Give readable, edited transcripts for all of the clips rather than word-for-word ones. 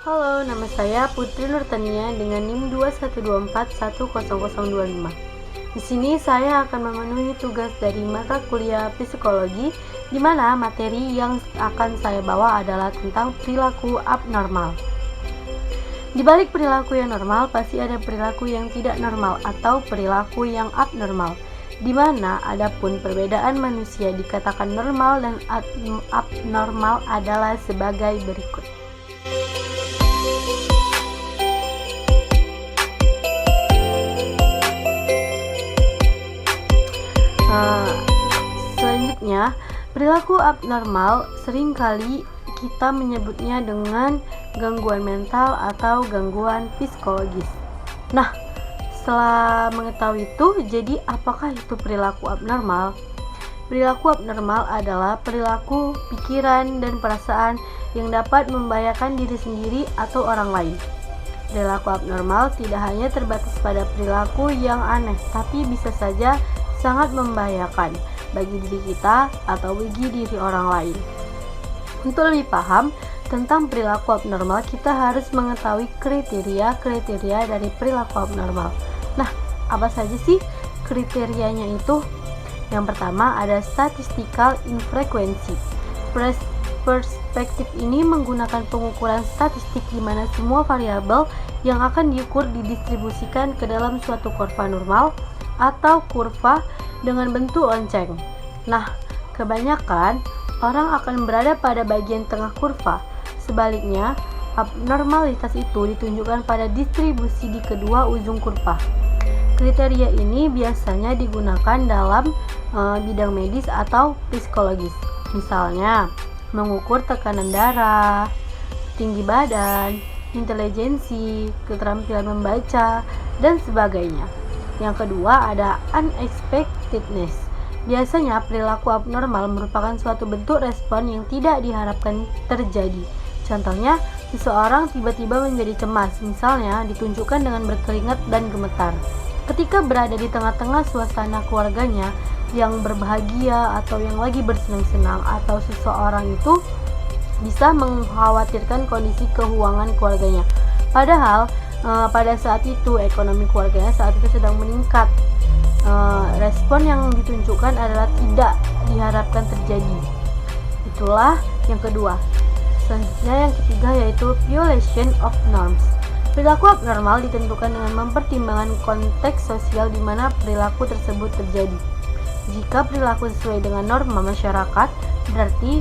Halo, nama saya Putri Nurtania dengan NIM 212410025. Di sini saya akan memenuhi tugas dari mata kuliah psikologi, di mana materi yang akan saya bawa adalah tentang perilaku abnormal. Di balik perilaku yang normal, pasti ada perilaku yang tidak normal atau perilaku yang abnormal, di mana adapun perbedaan manusia dikatakan normal dan abnormal adalah sebagai berikut. Selanjutnya, perilaku abnormal seringkali kita menyebutnya dengan gangguan mental atau gangguan psikologis. Nah, setelah mengetahui itu, jadi apakah itu perilaku abnormal? Perilaku abnormal adalah perilaku, pikiran, dan perasaan yang dapat membahayakan diri sendiri atau orang lain. Perilaku abnormal tidak hanya terbatas pada perilaku yang aneh, tapi bisa saja sangat membahayakan bagi diri kita atau bagi diri orang lain. Untuk lebih paham tentang perilaku abnormal, kita harus mengetahui kriteria dari perilaku abnormal. Nah, apa saja sih kriterianya itu? Yang pertama ada statistical infrequency. Perspektif ini menggunakan pengukuran statistik di mana semua variabel yang akan diukur didistribusikan ke dalam suatu kurva normal atau kurva dengan bentuk lonceng. Nah, kebanyakan orang akan berada pada bagian tengah kurva. Sebaliknya, abnormalitas itu ditunjukkan pada distribusi di kedua ujung kurva. Kriteria ini biasanya digunakan dalam bidang medis atau psikologis. Misalnya, mengukur tekanan darah, tinggi badan, intelijensi, keterampilan membaca, dan sebagainya. Yang kedua ada unexpectedness. Biasanya perilaku abnormal merupakan suatu bentuk respon yang tidak diharapkan terjadi. Contohnya, seseorang tiba-tiba menjadi cemas, misalnya ditunjukkan dengan berkeringat dan gemetar. Ketika berada di tengah-tengah suasana keluarganya yang berbahagia atau yang lagi bersenang-senang, atau seseorang itu bisa mengkhawatirkan kondisi keuangan keluarganya. Padahal pada saat itu ekonomi keluarganya saat itu sedang meningkat. Respon yang ditunjukkan adalah tidak diharapkan terjadi. Itulah yang kedua. Selanjutnya yang ketiga yaitu violation of norms. Perilaku abnormal ditentukan dengan mempertimbangkan konteks sosial di mana perilaku tersebut terjadi. Jika perilaku sesuai dengan norma masyarakat, berarti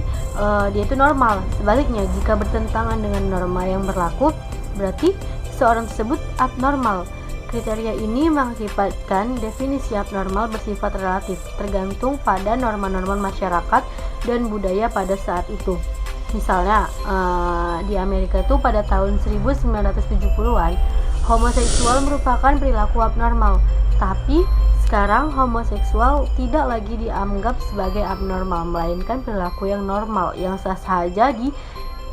dia itu normal. Sebaliknya, jika bertentangan dengan norma yang berlaku, berarti seorang tersebut abnormal. Kriteria ini mengakibatkan definisi abnormal bersifat relatif, tergantung pada norma-norma masyarakat dan budaya pada saat itu. Misalnya, di Amerika itu pada tahun 1970-an, homoseksual merupakan perilaku abnormal. Tapi sekarang homoseksual tidak lagi dianggap sebagai abnormal, melainkan perilaku yang normal, yang sah saja di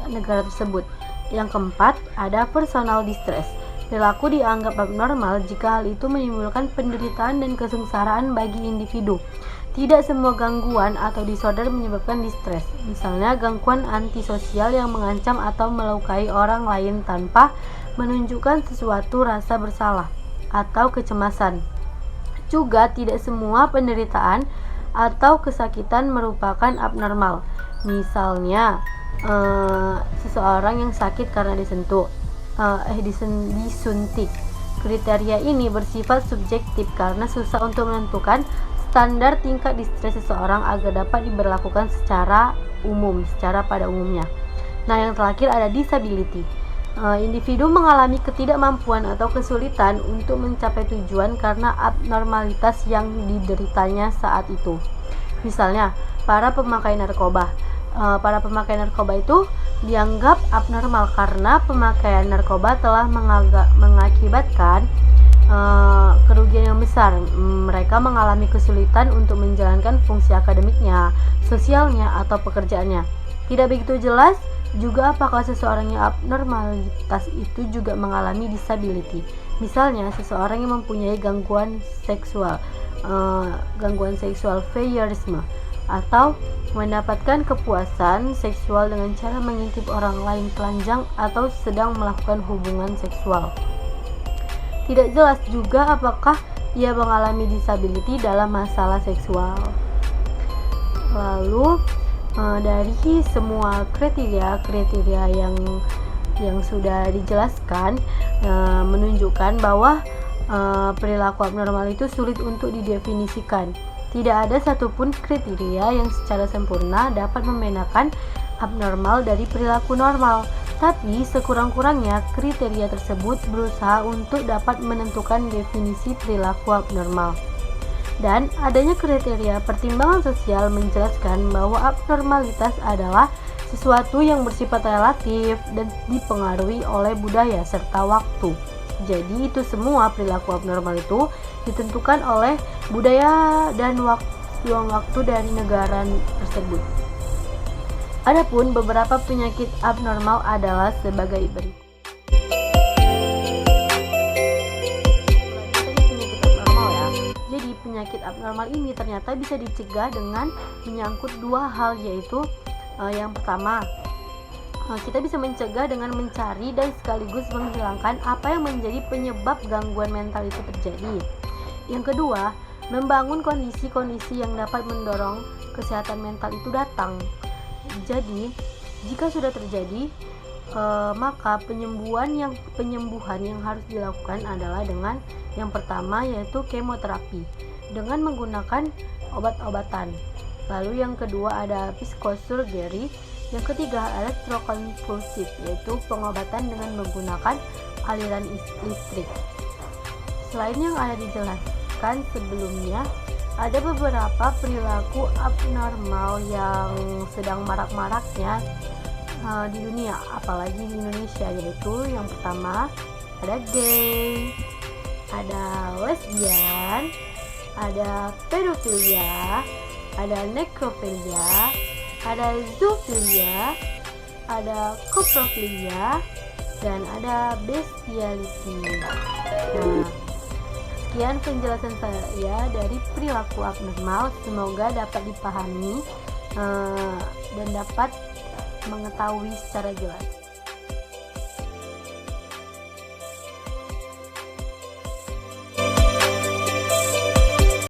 negara tersebut. Yang keempat, ada personal distress. Perilaku dianggap abnormal jika hal itu menimbulkan penderitaan dan kesengsaraan bagi individu. Tidak semua gangguan atau disorder menyebabkan distress. Misalnya, gangguan antisosial yang mengancam atau melukai orang lain tanpa menunjukkan sesuatu rasa bersalah atau kecemasan. Juga tidak semua penderitaan atau kesakitan merupakan abnormal. Misalnya, seseorang yang sakit karena disuntik. Kriteria ini bersifat subjektif karena susah untuk menentukan standar tingkat distres seseorang agar dapat diberlakukan secara pada umumnya. Nah, yang terakhir ada disability. Individu mengalami ketidakmampuan atau kesulitan untuk mencapai tujuan karena abnormalitas yang dideritanya saat itu. Misalnya, para pemakai narkoba. Para pemakai narkoba itu dianggap abnormal karena pemakaian narkoba telah mengakibatkan kerugian yang besar. Mereka mengalami kesulitan untuk menjalankan fungsi akademiknya, sosialnya, atau pekerjaannya. Tidak begitu jelas juga apakah seseorang yang abnormalitas itu juga mengalami disability. Misalnya, seseorang yang mempunyai gangguan seksual voyeurisme, atau mendapatkan kepuasan seksual dengan cara mengintip orang lain telanjang atau sedang melakukan hubungan seksual. Tidak jelas juga apakah ia mengalami disability dalam masalah seksual. Lalu dari semua kriteria yang sudah dijelaskan menunjukkan bahwa perilaku abnormal itu sulit untuk didefinisikan. Tidak ada satupun kriteria yang secara sempurna dapat membedakan abnormal dari perilaku normal, tapi sekurang-kurangnya kriteria tersebut berusaha untuk dapat menentukan definisi perilaku abnormal. Dan adanya kriteria pertimbangan sosial menjelaskan bahwa abnormalitas adalah sesuatu yang bersifat relatif dan dipengaruhi oleh budaya serta waktu. Jadi itu semua perilaku abnormal itu ditentukan oleh budaya dan waktu dari negara tersebut. Adapun beberapa penyakit abnormal adalah sebagai berikut. Jadi penyakit abnormal ini ternyata bisa dicegah dengan menyangkut dua hal, yaitu yang pertama, kita bisa mencegah dengan mencari dan sekaligus menghilangkan apa yang menjadi penyebab gangguan mental itu terjadi. Yang kedua, membangun kondisi-kondisi yang dapat mendorong kesehatan mental itu datang. Jadi, jika sudah terjadi, maka penyembuhan yang harus dilakukan adalah dengan yang pertama, yaitu kemoterapi dengan menggunakan obat-obatan. Lalu yang kedua ada psikosurgery. Yang ketiga elektrokonvulsif, yaitu pengobatan dengan menggunakan aliran listrik. Selain yang ada dijelaskan sebelumnya, ada beberapa perilaku abnormal yang sedang marak-maraknya di dunia, apalagi di Indonesia, yaitu yang pertama ada gay, ada lesbian, ada pedofilia, ada nekrofilia, ada zoofilia, ada coprofilia, dan ada bestiality. Nah, sekian penjelasan saya dari perilaku abnormal. Semoga dapat dipahami dan dapat mengetahui secara jelas.